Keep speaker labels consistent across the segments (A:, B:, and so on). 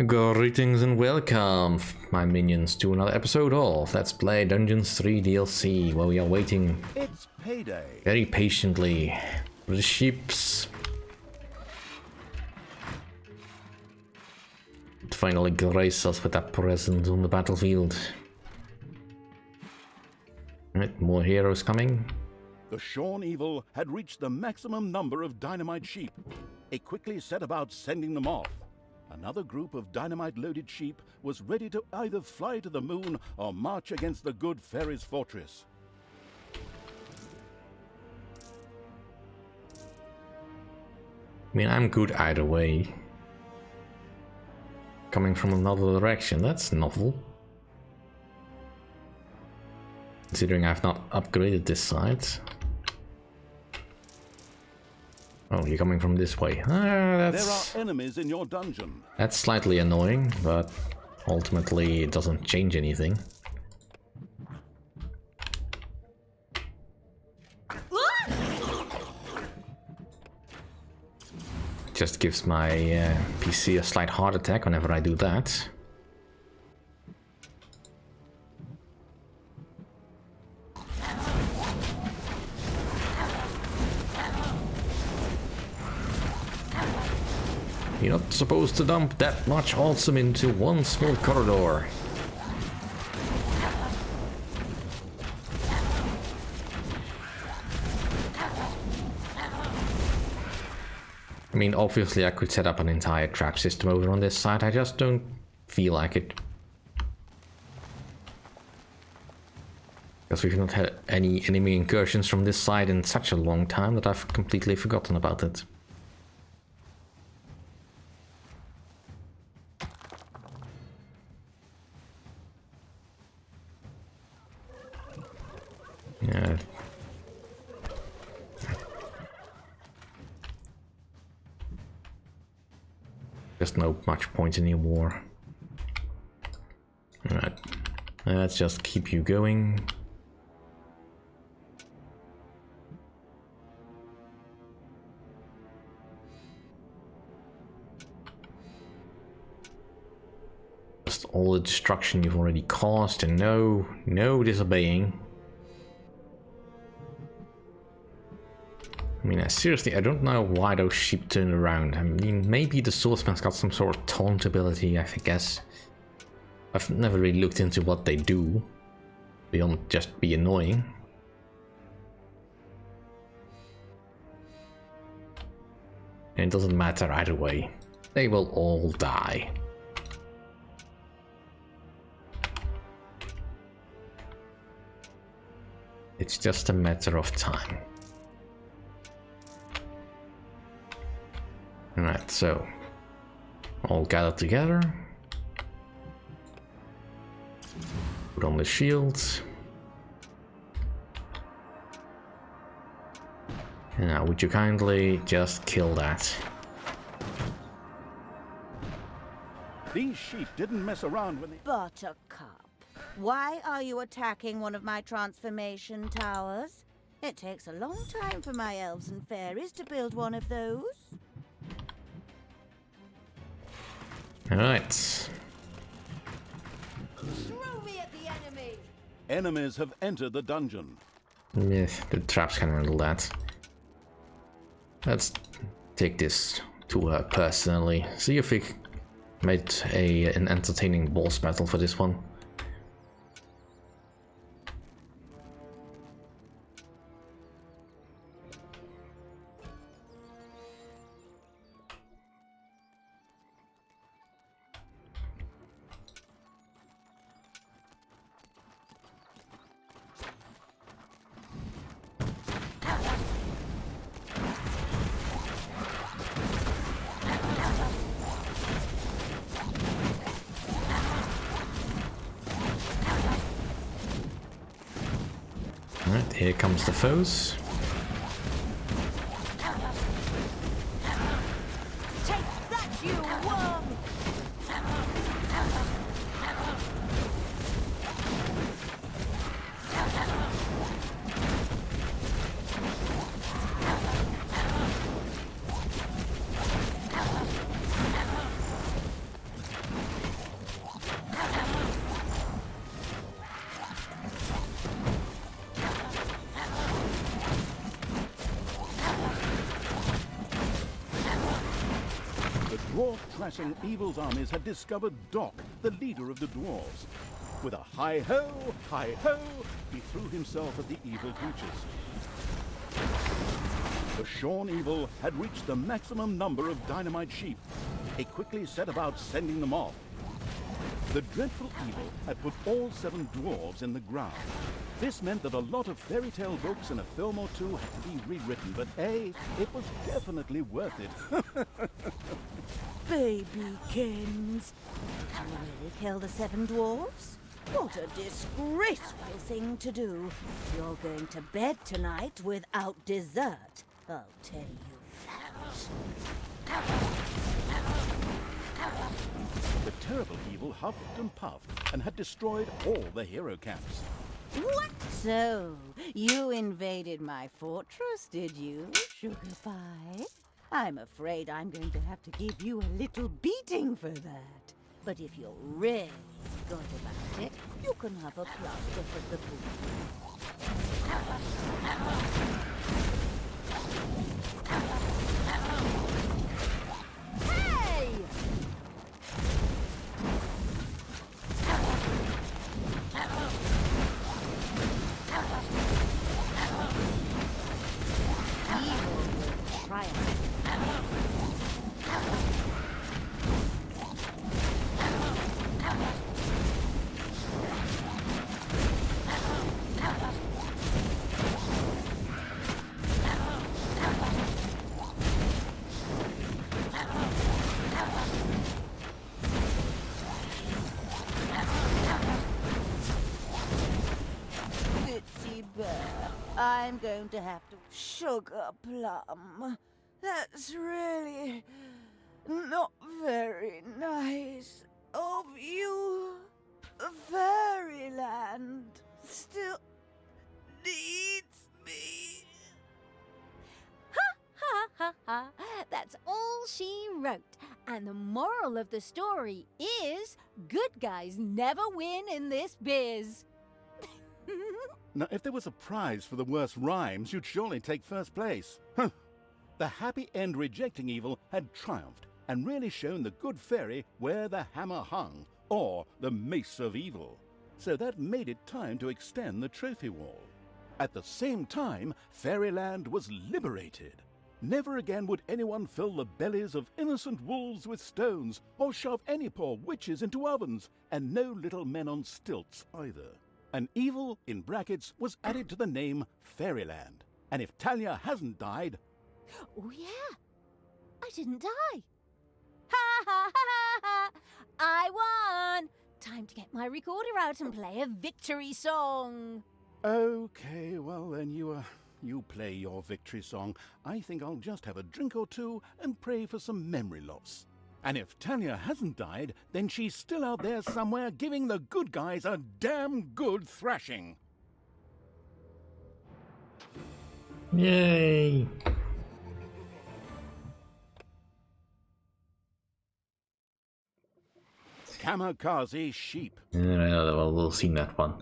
A: Greetings and welcome, my minions, to another episode of Let's Play Dungeons 3 DLC, where we are waiting
B: It's payday.
A: very patiently for the ships to finally grace us with that presence on the battlefield. Alright, more heroes coming.
B: The Shorn Evil had reached the maximum number of dynamite sheep. It quickly set about sending them off. Another group of dynamite-loaded sheep was ready to either fly to the moon or march against the good fairy's fortress.
A: I mean, I'm good either way. Coming from another direction, that's novel. Considering I've not upgraded this side. Oh, you're coming from this way.
B: There are enemies in your dungeon.
A: That's slightly annoying, but ultimately it doesn't change anything. Just gives my PC a slight heart attack whenever I do that. You're not supposed to dump that much awesome into one small corridor. I mean, obviously I could set up an entire trap system over on this side, I just don't feel like it. Because we've not had any enemy incursions from this side in such a long time that I've completely forgotten about it. Yeah. Just no much point anymore. Alright. Let's just keep you going. Just all the destruction you've already caused and no disobeying. I mean, seriously, I don't know why those sheep turned around. I mean, maybe the swordsman's got some sort of taunt ability, I guess. I've never really looked into what they do, beyond just be annoying. And it doesn't matter either way. They will all die. It's just a matter of time. Alright, so all gathered together. Put on the shields. And now, would you kindly just kill that?
B: These sheep didn't mess around when they...
C: Buttercup, why are you attacking one of my transformation towers? It takes a long time for my elves and fairies to build one of those.
A: Alright.
C: Throw me at the enemy!
B: Enemies have entered the dungeon.
A: Yeah, the traps can handle that. Let's take this to her personally. See if we made an entertaining boss battle for this one. Alright, here comes the foes.
C: Take that, you worm!
B: thrashing Evil's armies had discovered Doc, the leader of the dwarves. With a hi-ho, hi-ho, he threw himself at the evil creatures. The shorn Evil had reached the maximum number of dynamite sheep. He quickly set about sending them off. The dreadful Evil had put all 7 dwarves in the ground. This meant that a lot of fairy tale books and a film or two had to be rewritten, but hey, it was definitely worth it.
C: Babykins. Can you really kill the 7 dwarves? What a disgraceful thing to do. You're going to bed tonight without dessert. I'll tell you that.
B: The terrible Evil huffed and puffed and had destroyed all the hero camps.
C: What? So, you invaded my fortress, did you, Sugar Pie? I'm afraid I'm going to have to give you a little beating for that. But if you're really good about it, you can have a plaster for the boot. Hey! Evil will triumph. Bitsy Bear, I'm going to have to Sugar Plum. That's really not very nice of you. Fairyland still needs me.
D: Ha ha ha. That's all she wrote. And the moral of the story is good guys never win in this biz.
B: Now, if there was a prize for the worst rhymes, you'd surely take first place. Huh. The happy end rejecting Evil had triumphed and really shown the good fairy where the hammer hung, or the mace of Evil. So that made it time to extend the trophy wall. At the same time, Fairyland was liberated. Never again would anyone fill the bellies of innocent wolves with stones, or shove any poor witches into ovens, and no little men on stilts either. An Evil, in brackets, was added to the name Fairyland. And if Talia hasn't died...
D: Oh yeah, I didn't die. Ha ha ha ha! I won! Time to get my recorder out and play a victory song.
B: Okay, well then you play your victory song. I think I'll just have a drink or two and pray for some memory loss. And if Talia hasn't died, then she's still out there somewhere giving the good guys a damn good thrashing.
A: Yay!
B: Kamikaze sheep.
A: Well, we'll see that one.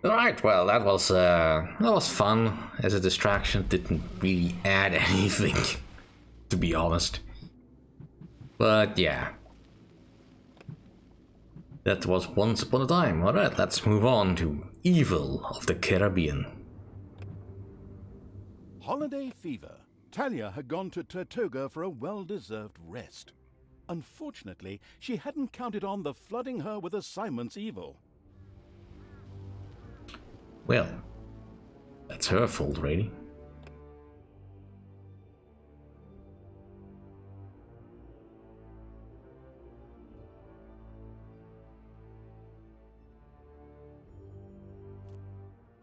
A: Alright, well, that was fun. As a distraction, didn't really add anything, to be honest. But yeah. That was Once Upon a Time. Alright, let's move on to Evil of the Caribbean.
B: Holiday fever. Talia had gone to Tortuga for a well-deserved rest. Unfortunately, she hadn't counted on the flooding her with assignments Evil.
A: Well, that's her fault, really.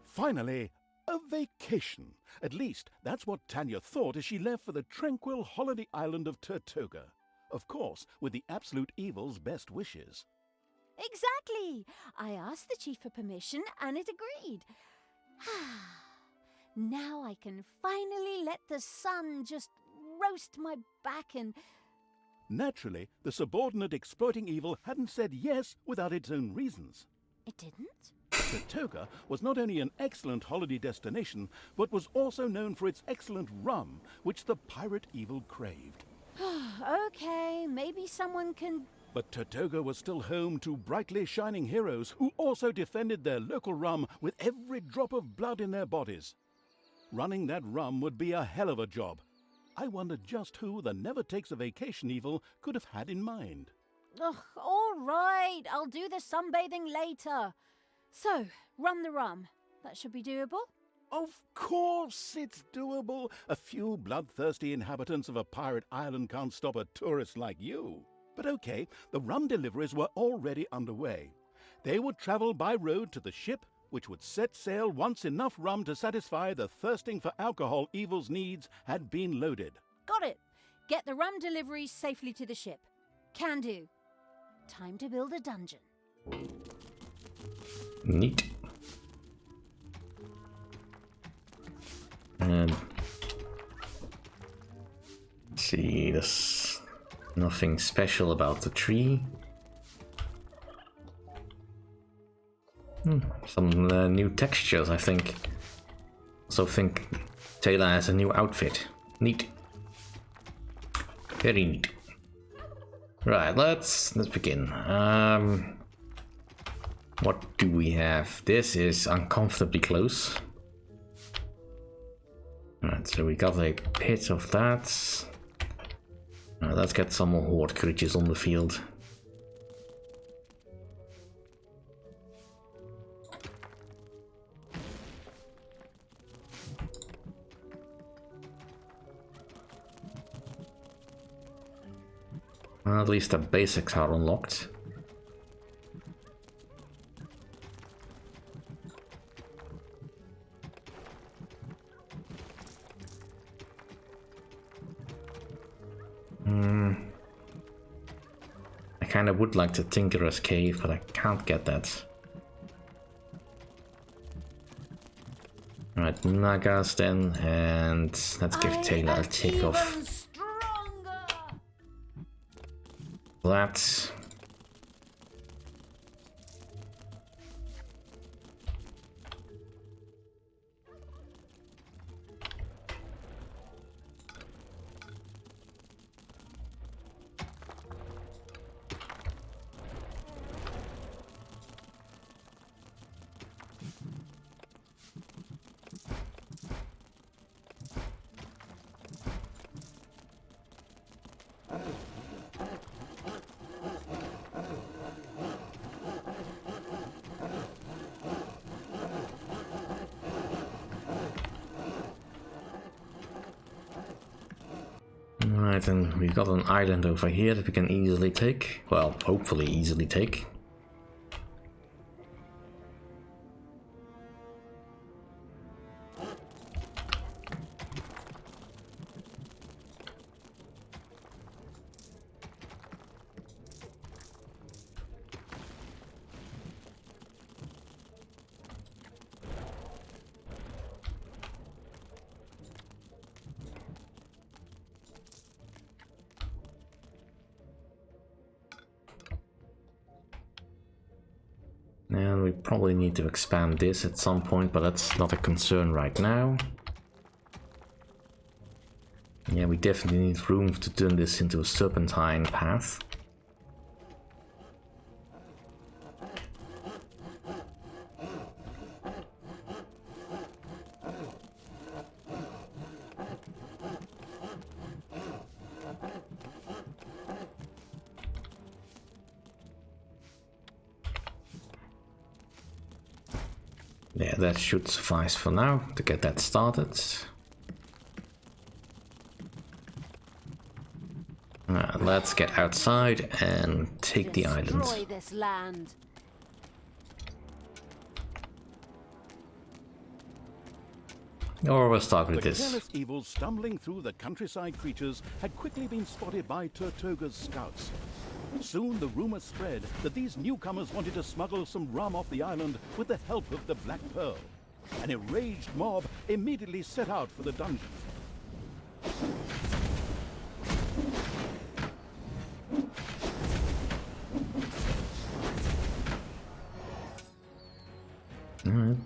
B: Finally, a vacation. At least, that's what Tanya thought as she left for the tranquil holiday island of Tortuga. Of course, with the absolute Evil's best wishes.
D: Exactly. I asked the chief for permission and it agreed. Now I can finally let the sun just roast my back and...
B: Naturally, the subordinate exploiting Evil hadn't said yes without its own reasons.
D: It didn't?
B: Tortuga was not only an excellent holiday destination, but was also known for its excellent rum, which the pirate Evil craved.
D: Okay, maybe someone can...
B: But Turtoga was still home to brightly shining heroes who also defended their local rum with every drop of blood in their bodies. Running that rum would be a hell of a job. I wonder just who the never-takes-a-vacation evil could have had in mind.
D: Ugh, all right, I'll do the sunbathing later. So, run the rum. That should be doable.
B: Of course it's doable. A few bloodthirsty inhabitants of a pirate island can't stop a tourist like you. But okay, the rum deliveries were already underway. They would travel by road to the ship, which would set sail once enough rum to satisfy the thirsting for alcohol evil's needs had been loaded.
D: Got it. Get the rum deliveries safely to the ship. Can do. Time to build a dungeon.
A: Neat. And see, there's nothing special about the tree. Some new textures, I think. Also think Taylor has a new outfit. Neat. Very neat. Right, let's begin. What do we have? This is uncomfortably close. Right, so we got a pit of that. Let's get some more horde creatures on the field. Well, at least the basics are unlocked. I kinda would like to Tinkerer's Cave, but I can't get that. Alright, Nagas then, and let's give Taylor a tick off that. Right, and we've got an island over here that we can easily take. Well, hopefully easily take. And we probably need to expand this at some point, but that's not a concern right now. Yeah, we definitely need room to turn this into a serpentine path. Yeah, that should suffice for now to get that started. Let's get outside and take the island.
D: Destroy this land.
A: Or we'll start with
B: The
A: this.
B: careless evils stumbling through the countryside creatures had quickly been spotted by Turtoga's scouts. Soon the rumor spread that these newcomers wanted to smuggle some rum off the island with the help of the Black Pearl. An enraged mob immediately set out for the dungeon.
A: Alright.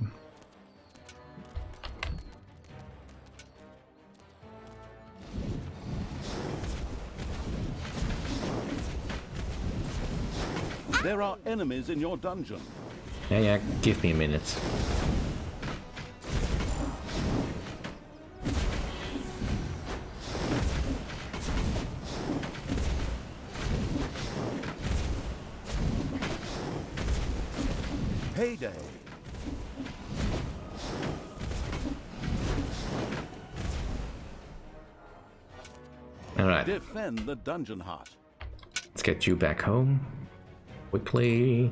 B: There are enemies in your dungeon.
A: Yeah, give me a minute.
B: Heyday!
A: Alright,
B: Defend the dungeon heart.
A: let's get you back home. Quickly.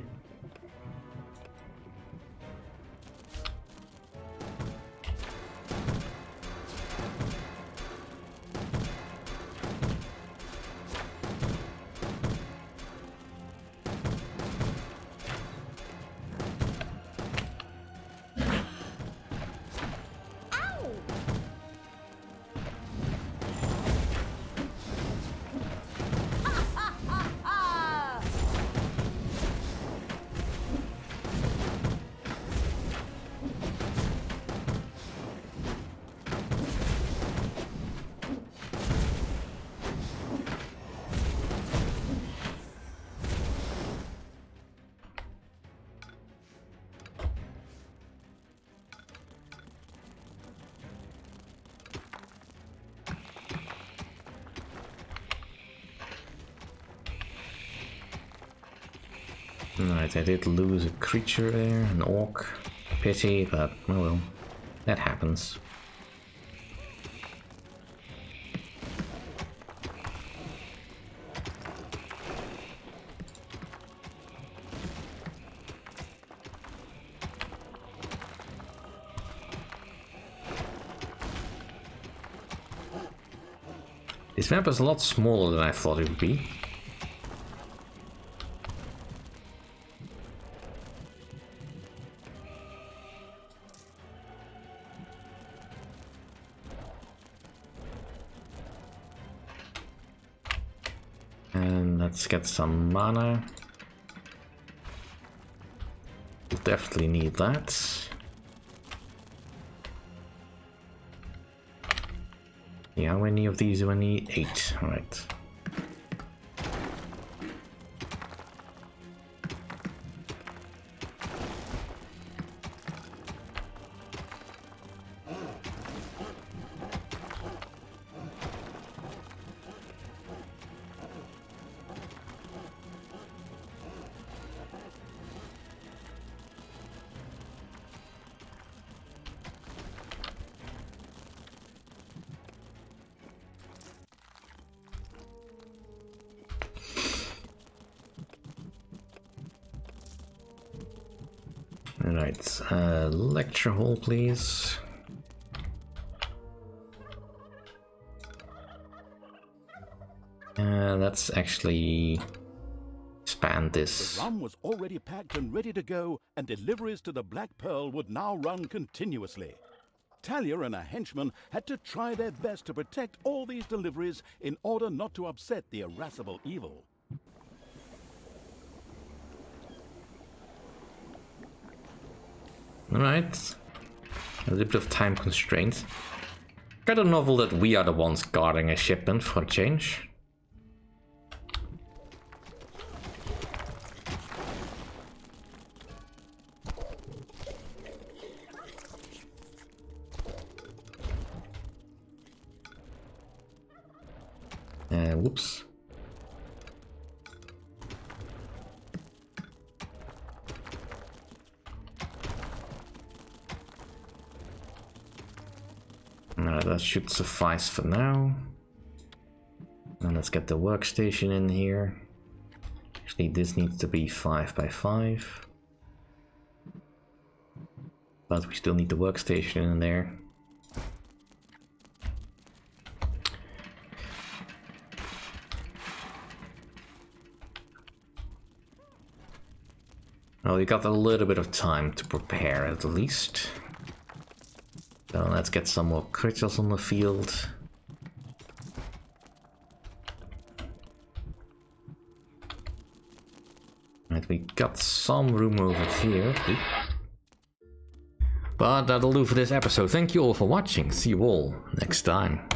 A: Alright, I did lose a creature there, an orc. Pity, but oh well, that happens. This map is a lot smaller than I thought it would be. And let's get some mana. We'll definitely need that. Yeah, how many of these do I need? 8, alright. Alright, lecture hall please. Let's actually expand this.
B: The rum was already packed and ready to go, and deliveries to the Black Pearl would now run continuously. Talia and her henchmen had to try their best to protect all these deliveries in order not to upset the irascible evil.
A: Alright. A little bit of time constraint. Kind of novel that we are the ones guarding a shipment for a change. Whoops. That should suffice for now. And let's get the workstation in here. Actually, this needs to be 5 by 5. But we still need the workstation in there. Well, we got a little bit of time to prepare at least. So let's get some more creatures on the field. Right, we got some room over here. But that'll do for this episode. Thank you all for watching. See you all next time.